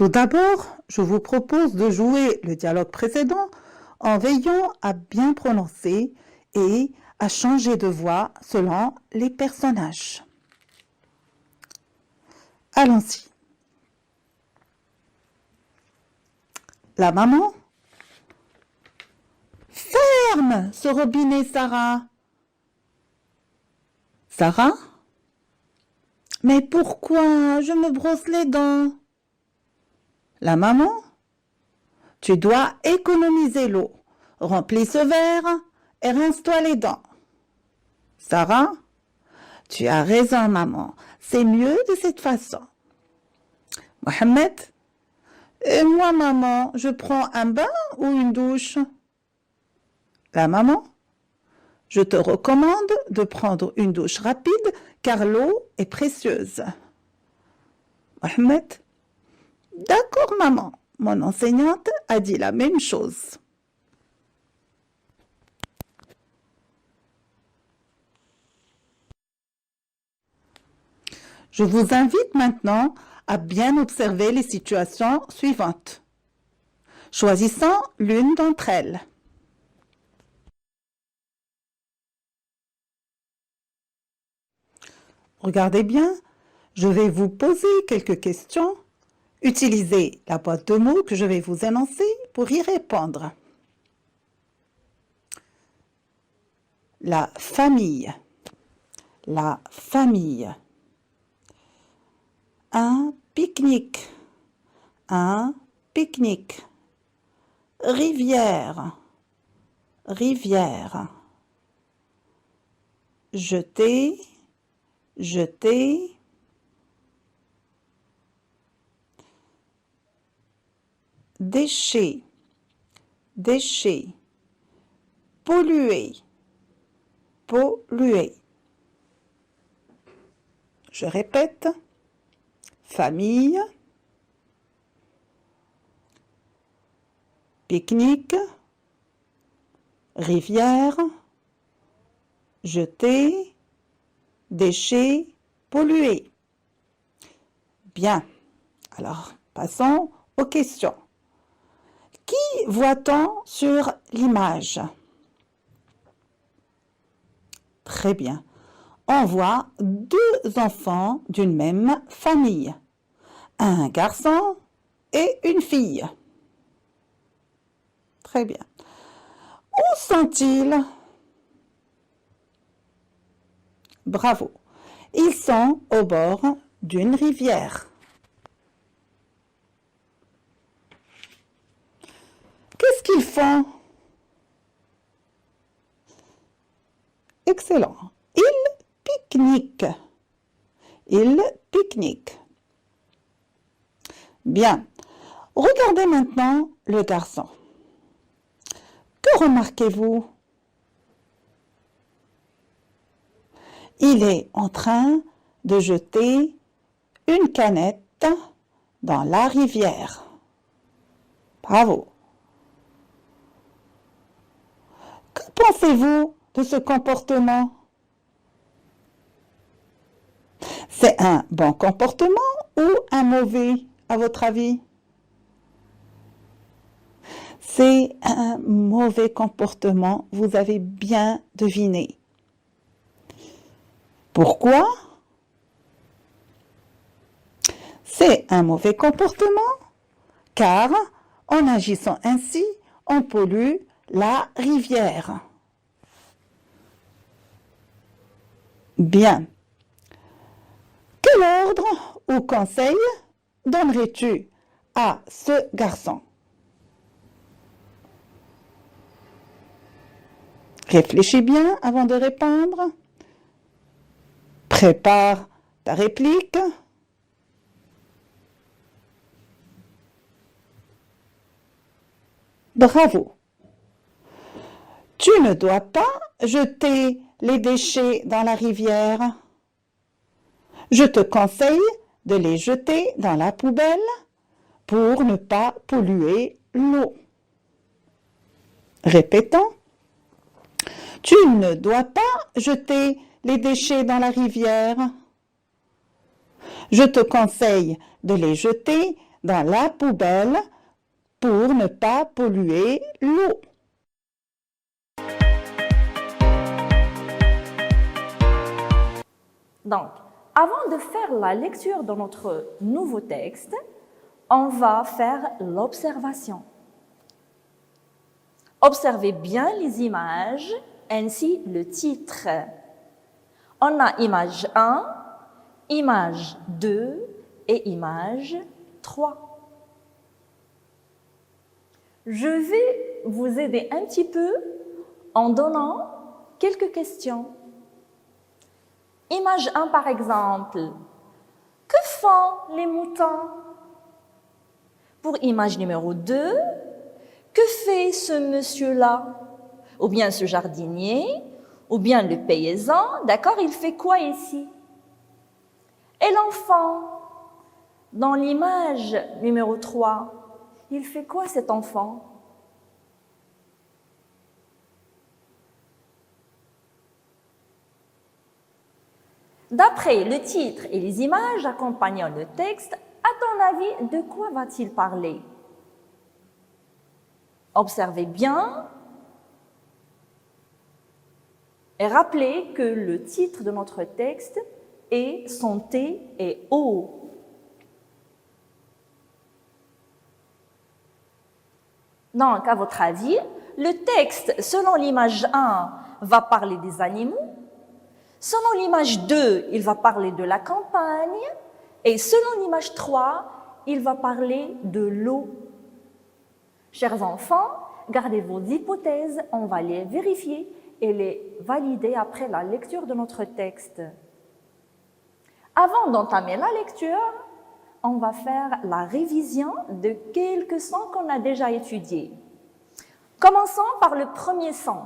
Tout d'abord, je vous propose de jouer le dialogue précédent en veillant à bien prononcer et à changer de voix selon les personnages. Allons-y. La maman. Ferme ce robinet, Sarah. Sarah? Mais pourquoi je me brosse les dents? La maman? Tu dois économiser l'eau. Remplis ce verre et rince-toi les dents. Sarah? Tu as raison, maman. C'est mieux de cette façon. Mohamed? Et moi, maman, je prends un bain ou une douche? La maman? Je te recommande de prendre une douche rapide car l'eau est précieuse. Mohamed? D'accord, maman. Mon enseignante a dit la même chose. Je vous invite maintenant à bien observer les situations suivantes. Choisissons l'une d'entre elles. Regardez bien, je vais vous poser quelques questions. Utilisez la boîte de mots que je vais vous énoncer pour y répondre. La famille. La famille. Un pique-nique. Un pique-nique. Rivière. Rivière. Jeter. Jeter. Déchets. Déchets. Polluer. Polluer. Je répète. Famille. Pique-nique. Rivière. Jeter. Déchets. Polluer. Bien. Alors, passons aux questions. Qui voit-on sur l'image? Très bien. On voit deux enfants d'une même famille. Un garçon et une fille. Très bien. Où sont-ils? Bravo. Ils sont au bord d'une rivière. Qu'est-ce qu'ils font? Excellent. Ils pique-niquent. Ils pique-niquent. Bien. Regardez maintenant le garçon. Que remarquez-vous? Il est en train de jeter une canette dans la rivière. Bravo. Que pensez-vous de ce comportement? C'est un bon comportement ou un mauvais, à votre avis? C'est un mauvais comportement, vous avez bien deviné. Pourquoi? C'est un mauvais comportement car en agissant ainsi, on pollue la rivière. Bien. Quel ordre ou conseil donnerais-tu à ce garçon? Réfléchis bien avant de répondre. Prépare ta réplique. Bravo. Tu ne dois pas jeter les déchets dans la rivière. Je te conseille de les jeter dans la poubelle pour ne pas polluer l'eau. Répétons. Tu ne dois pas jeter les déchets dans la rivière. Je te conseille de les jeter dans la poubelle pour ne pas polluer l'eau. Donc, avant de faire la lecture de notre nouveau texte, on va faire l'observation. Observez bien les images ainsi le titre. On a image 1, image 2 et image 3. Je vais vous aider un petit peu en donnant quelques questions. Image 1 par exemple. Que font les moutons? Pour image numéro 2, que fait ce monsieur-là? Ou bien ce jardinier, ou bien le paysan, d'accord, il fait quoi ici? Et l'enfant, dans l'image numéro 3, il fait quoi cet enfant? D'après le titre et les images accompagnant le texte, à ton avis, de quoi va-t-il parler? Observez bien et rappelez que le titre de notre texte est santé et eau. Donc, à votre avis, le texte, selon l'image 1, va parler des animaux. Selon l'image 2, il va parler de la campagne. Et selon l'image 3, il va parler de l'eau. Chers enfants, gardez vos hypothèses, on va les vérifier et les valider après la lecture de notre texte. Avant d'entamer la lecture, on va faire la révision de quelques sons qu'on a déjà étudiés. Commençons par le premier son,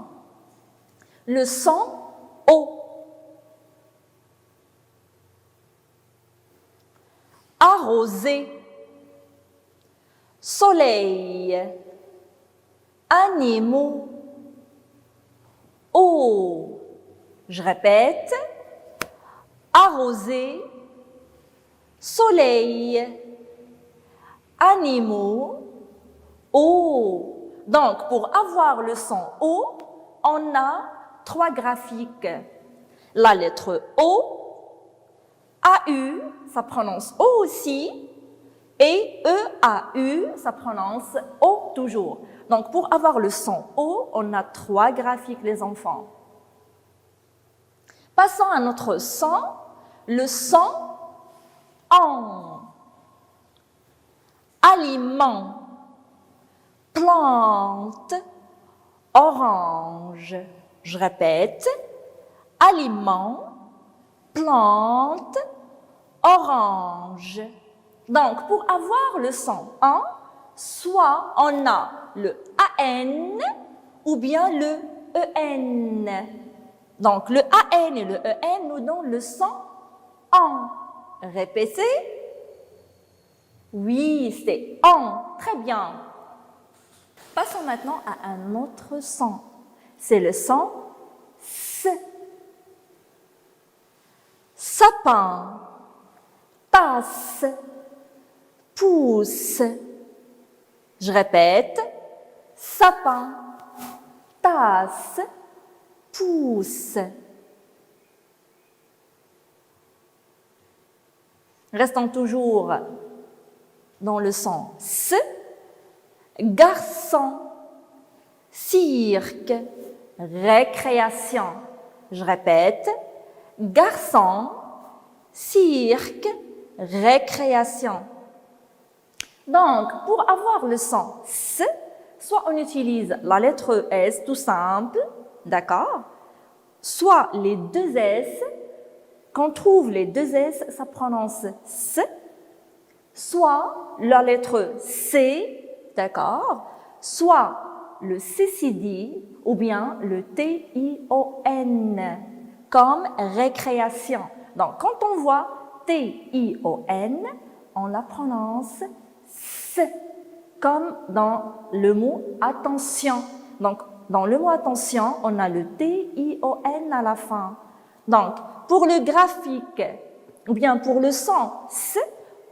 le son O. Arroser, soleil, animaux, eau. Je répète, arroser, soleil, animaux, eau. Donc, pour avoir le son O, on a 3 graphiques. La lettre O, AU, ça prononce O aussi, et EAU, ça prononce O toujours. Donc, pour avoir le son O, on a 3 graphiques, les enfants. Passons à notre son, le son AN. Aliment, plante, orange. Je répète, aliment, plante, orange. Donc, pour avoir le son AN, soit on a le AN ou bien le EN. Donc, le AN et le EN nous donnent le son AN. Répétez. Oui, c'est AN. Très bien. Passons maintenant à un autre son. C'est le son S. Sapin, tasse, pousse. Je répète, sapin, tasse, pousse. Restons toujours dans le son S. Garçon, cirque, récréation. Je répète, garçon, cirque, récréation. Donc, pour avoir le son S, soit on utilise la lettre S tout simple, d'accord? Soit les 2 S, quand on trouve les 2 S, ça prononce S. Soit la lettre C, d'accord? Soit le CCD ou bien le TION, comme récréation. Donc, quand on voit TION, on la prononce S, comme dans le mot attention. Donc, dans le mot attention, on a le TION à la fin. Donc, pour le graphique, ou bien pour le son S,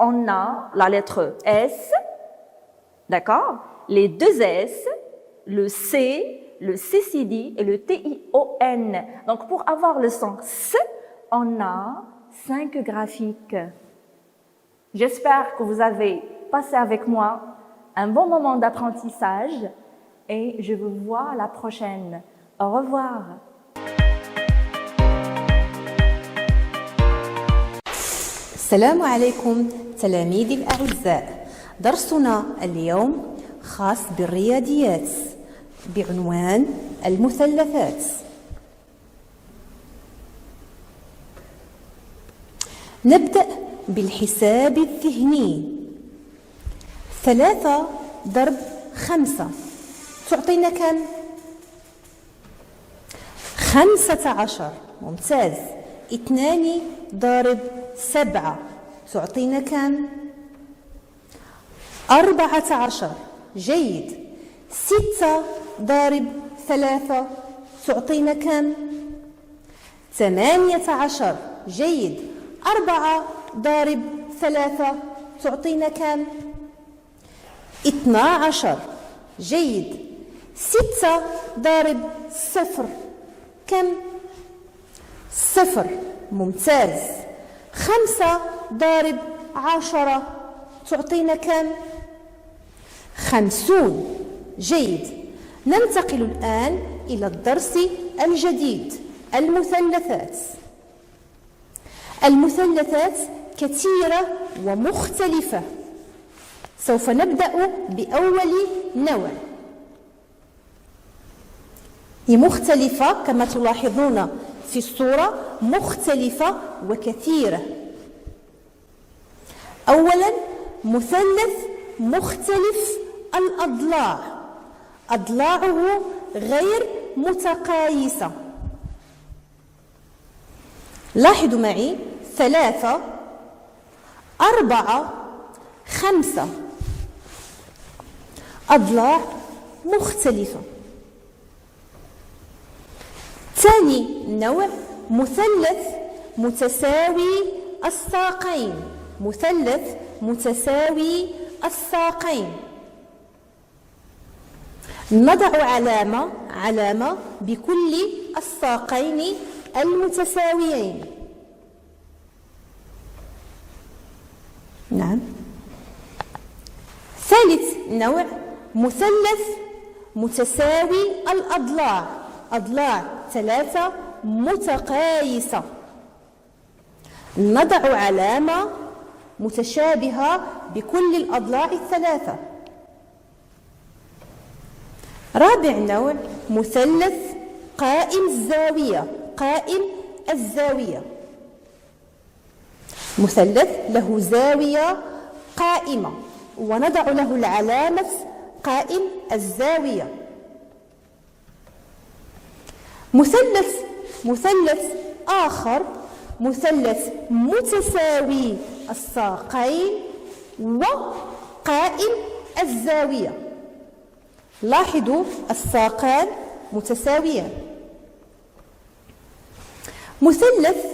on a la lettre S, d'accord? Les deux S, le CCD et le TION. Donc, pour avoir le son S, on a 5 graphiques. J'espère que vous avez passé avec moi un bon moment d'apprentissage et je vous vois à la prochaine. Au revoir. السلام عليكم تلاميذي الأعزاء. درسنا اليوم خاص بالرياضيات بعنوان المثلثات. نبدأ بالحساب الذهني. 3 ضرب 5 تعطينا كم؟ 15. ممتاز. 2 ضارب 7 تعطينا كم؟ 14. جيد. 6 ضارب 3 تعطينا كم؟ 18. جيد. 4 ضارب 3 تعطينا كم؟ 12. جيد. 6 ضارب 0 كم؟ 0. ممتاز. 5 ضارب 10 تعطينا كم؟ 50. جيد. ننتقل الآن إلى الدرس الجديد المثلثات. المثلثات كثيرة ومختلفة. سوف نبدأ بأول نوع. هي مختلفة كما تلاحظون في الصورة، مختلفة وكثيرة. أولا مثلث مختلف الأضلاع، أضلاعه غير متقايسة. لاحظوا معي 3 4 5 أضلاع مختلفة. ثاني نوع مثلث متساوي الساقين، مثلث متساوي الساقين. نضع علامة بكل الساقين المتساويين. نعم. ثالث نوع مثلث متساوي الأضلاع، أضلاع 3 متقايسة. نضع علامة متشابهة بكل الأضلاع 3. رابع نوع مثلث قائم الزاوية، قائم الزاوية. مثلث له زاوية قائمة ونضع له العلامة قائم الزاوية. مثلث آخر مثلث متساوي الساقين وقائم الزاوية. لاحظوا الساقان متساويان. مثلث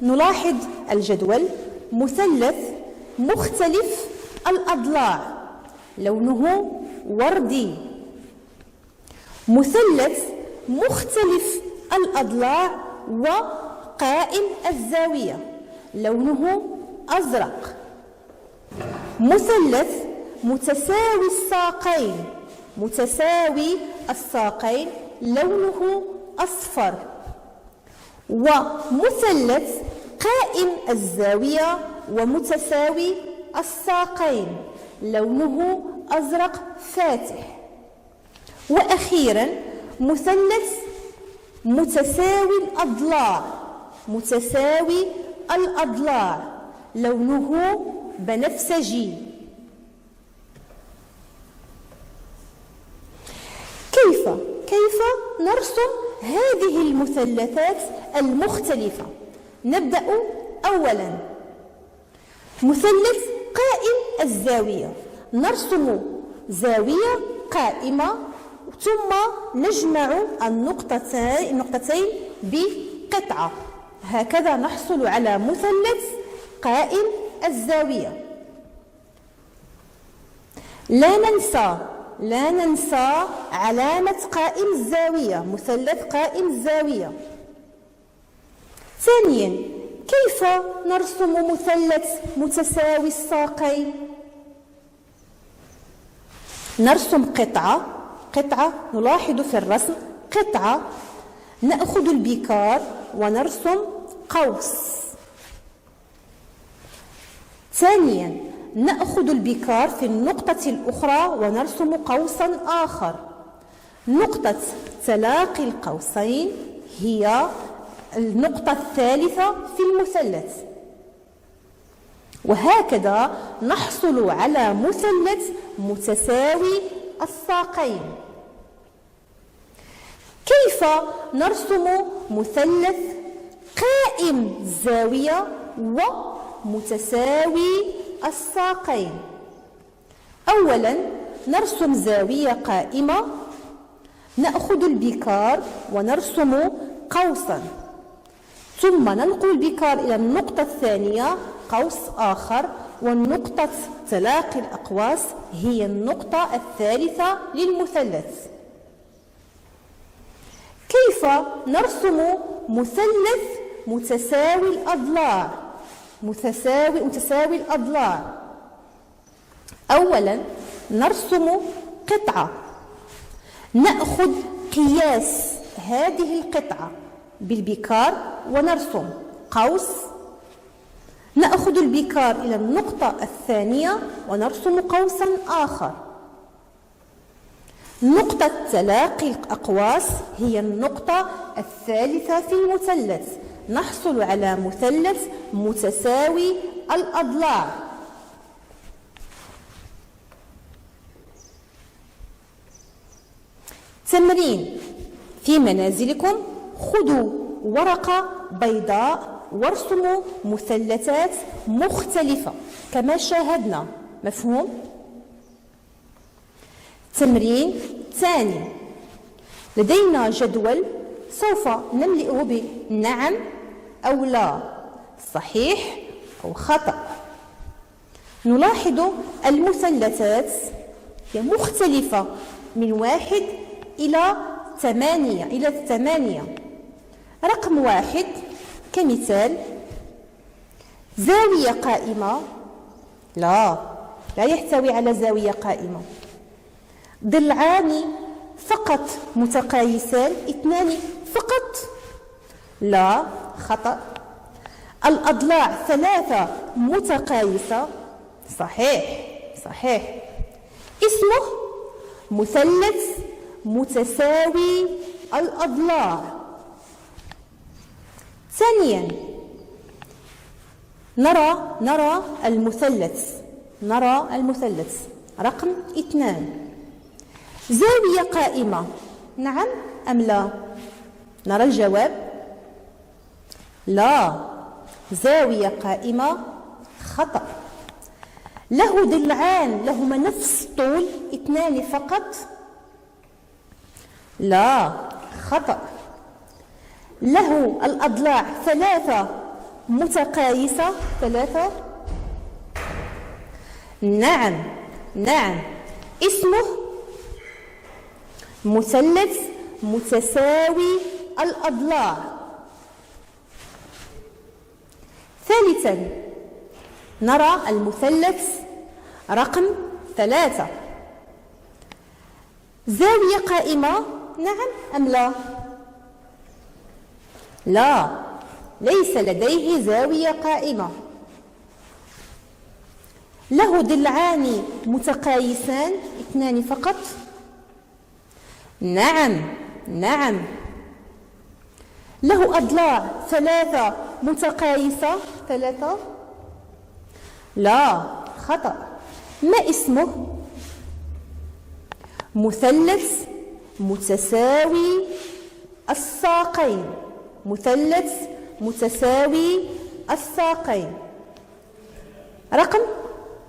نلاحظ الجدول، مثلث مختلف الأضلاع لونه وردي. مثلث مختلف الأضلاع وقائم الزاوية لونه أزرق. مثلث متساوي الساقين، متساوي الساقين لونه أصفر. ومثلث قائم الزاوية ومتساوي الساقين لونه أزرق فاتح. وأخيرا مثلث متساوي الأضلاع، متساوي الأضلاع لونه بنفسجي. كيف نرسم هذه المثلثات المختلفة؟ نبدأ أولا مثلث قائم الزاوية. نرسم زاوية قائمة ثم نجمع النقطتين بقطعة، هكذا نحصل على مثلث قائم الزاوية. لا ننسى علامة قائم الزاوية، مثلث قائم الزاوية. ثانيا، كيف نرسم مثلث متساوي الساقين؟ نرسم قطعة، نلاحظ في الرسم قطعة، نأخذ البيكار ونرسم قوس. ثانيا، نأخذ البيكار في النقطة الأخرى ونرسم قوسا آخر. نقطة تلاقي القوسين هي النقطة الثالثة في المثلث، وهكذا نحصل على مثلث متساوي الساقين. كيف نرسم مثلث قائم الزاوية ومتساوي الساقين؟ أولا نرسم زاوية قائمة، نأخذ البيكار ونرسم قوسا، ثم ننقل البيكار إلى النقطة الثانية قوس آخر، والنقطة تلاقي الأقواس هي النقطة الثالثة للمثلث. كيف نرسم مثلث متساوي الأضلاع؟ متساوي الأضلاع. أولا نرسم قطعة، نأخذ قياس هذه القطعة بالبيكار ونرسم قوس، نأخذ البيكار إلى النقطة الثانية ونرسم قوسا آخر. نقطة تلاقي الأقواس هي النقطة الثالثة في المثلث، نحصل على مثلث متساوي الأضلاع. تمرين في منازلكم: خذوا ورقة بيضاء وارسموا مثلثات مختلفة كما شاهدنا. مفهوم؟ تمرين ثاني: لدينا جدول سوف نملئه بنعم أو لا، صحيح أو خطأ. نلاحظ المثلثات هي مختلفة من 1 إلى 8. رقم 1 كمثال: زاوية قائمة، لا يحتوي على زاوية قائمة. ضلعان فقط متقايسان، 2 فقط، لا، خطأ. الأضلاع 3 متقايسة، صحيح. اسمه مثلث متساوي الأضلاع. ثانيا نرى المثلث. رقم 2: زاوية قائمة، نعم أم لا؟ نرى الجواب: لا، زاوية قائمة، خطأ. له ضلعان لهما نفس الطول، 2 فقط، لا، خطأ. له الأضلاع 3 متقايسة، 3، نعم. اسمه مثلث متساوي الأضلاع. ثالثا نرى المثلث رقم 3: زاوية قائمة، نعم أم لا؟ لا، ليس لديه زاوية قائمة. له ضلعان متقايسان، 2 فقط، نعم. له أضلاع 3 متقايسة، 3، لا، خطأ. ما اسمه؟ مثلث متساوي الساقين. مثلث متساوي الساقين. رقم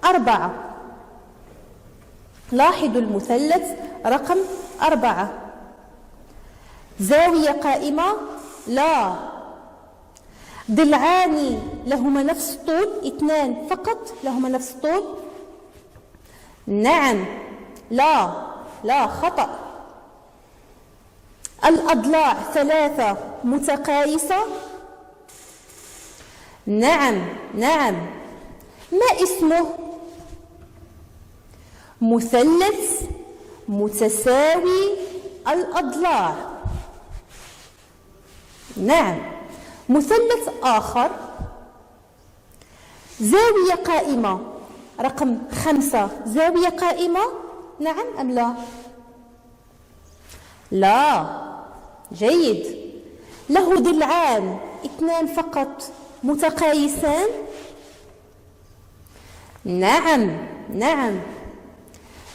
4: لاحظوا المثلث رقم 4: زاوية قائمة، لا. ضلعان لهما نفس الطول، 2 فقط لهما نفس الطول، نعم. لا خطأ. الأضلاع 3 متقايسة. نعم. ما اسمه؟ مثلث متساوي الأضلاع. نعم. مثلث آخر، زاوية قائمة رقم 5 زاوية قائمة. نعم أم لا؟ لا. جيد. له ضلعان 2 فقط متقايسان. نعم.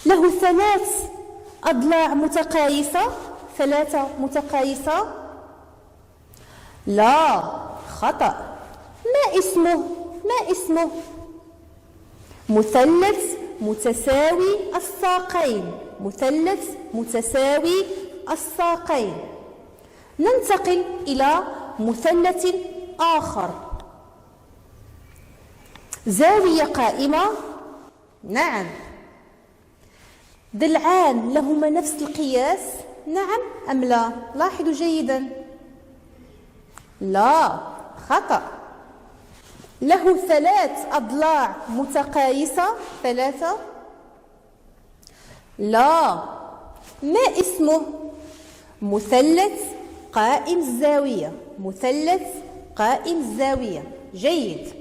له 3 أضلاع متقايسة. 3 متقايسة. لا خطأ. ما اسمه؟ مثلث متساوي الساقين. مثلث متساوي الساقين. ننتقل إلى مثلث آخر، زاوية قائمة. نعم. ضلعان لهما نفس القياس. نعم أم لا؟ لاحظوا جيدا. لا خطأ. له 3 أضلاع متقايسة. 3. لا. ما اسمه؟ مثلث قائم الزاوية. مثلث قائم الزاوية. جيد.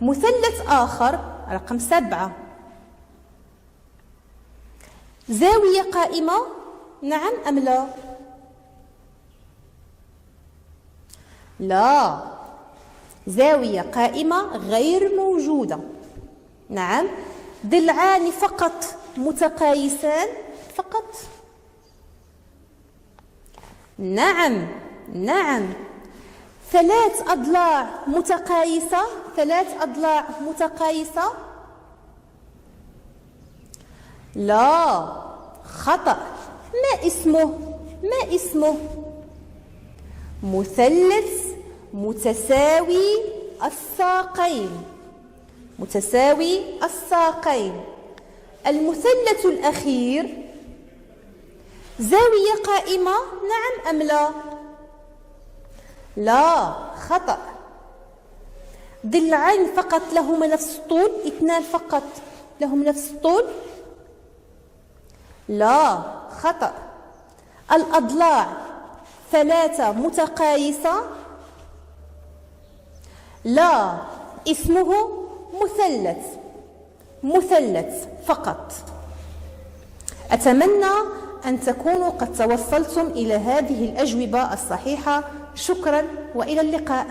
مثلث آخر رقم 7 زاوية قائمة. نعم أم لا؟ لا. زاوية قائمة غير موجودة. نعم. ضلعان فقط متقايسان فقط. نعم. 3 أضلاع متقايسة. 3 أضلاع متقايسة. لا خطأ. ما اسمه؟ مثلث متساوي الساقين. متساوي الساقين. المثلث الأخير زاوية قائمة. نعم أم لا؟ لا خطأ. ضلعين فقط لهما نفس الطول. 2 فقط لهم نفس الطول. لا خطأ. الأضلاع 3 متقايسة. لا. اسمه مثلث فقط. أتمنى أن تكونوا قد توصلتم إلى هذه الأجوبة الصحيحة. شكرا وإلى اللقاء.